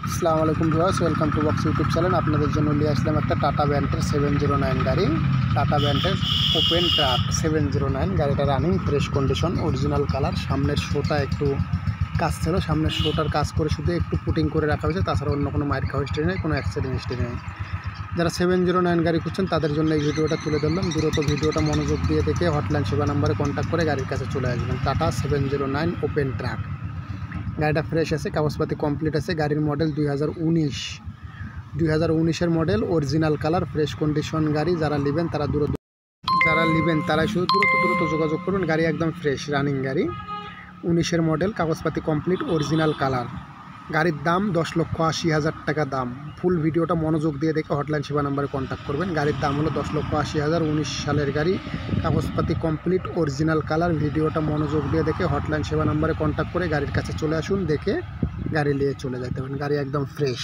আসসালামু আলাইকুম viewers, welcome to box YouTube channel. আপনাদের জন্য নিয়ে আসলাম একটা টাটা ব্যান্টের 709 গাড়ি। টাটা ব্যান্টের ওপেন ট্রাক 709 গাড়িটা running, fresh condition, original colour. সামনের শোটা একটু কাজ ছিল, সামনের শোটার কাজ করে শুধু একটু পুটিং করে রাখা হয়েছে, তাছাড়া অন্য কোনো মাইর খাওয়া হিস্ট্রি নেই, কোনো অ্যাক্সিডেন্ট হিস্ট্রি নেই। যারা 709 গাড়ি খুঁজছেন তাদের জন্য এই ভিডিওটা তুলে ধরলাম। দ্রুত ভিডিওটা মনোযোগ দিয়ে দেখে হটলাইন সেবা নাম্বারে কন্ট্যাক্ট করে গাড়ির কাছে চলে আসবেন। টাটা 709 ওপেন ট্রাক গাড়িটা ফ্রেশ আছে, কাগজপাতি কমপ্লিট আছে। গাড়ির model 2019 model, original colour, fresh condition গাড়ি। যারা নেবেন তারাই শুধু দ্রুত যোগাযোগ করুন। গাড়ি একদম ফ্রেশ রানিং গাড়ি, 19 মডেল, কাগজপাতি কমপ্লিট, অরিজিনাল কালার। গাড়ির দাম 10,80,000 টাকা দাম। ফুল ভিডিওটা মনোযোগ দিয়ে দেখে হটলাইন সেবা নাম্বারে কন্ট্যাক্ট করবেন। গাড়ির দাম হলো 10,80,000, 19 সালের গাড়ি, কাগজপাতি কমপ্লিট, অরিজিনাল কালার। ভিডিওটা মনোযোগ দিয়ে দেখে হটলাইন সেবা নাম্বারে কন্ট্যাক্ট করে গাড়ির কাছে চলে আসুন, দেখে গাড়ি নিয়ে চলে যেতে পারেন। গাড়ি একদম ফ্রেশ।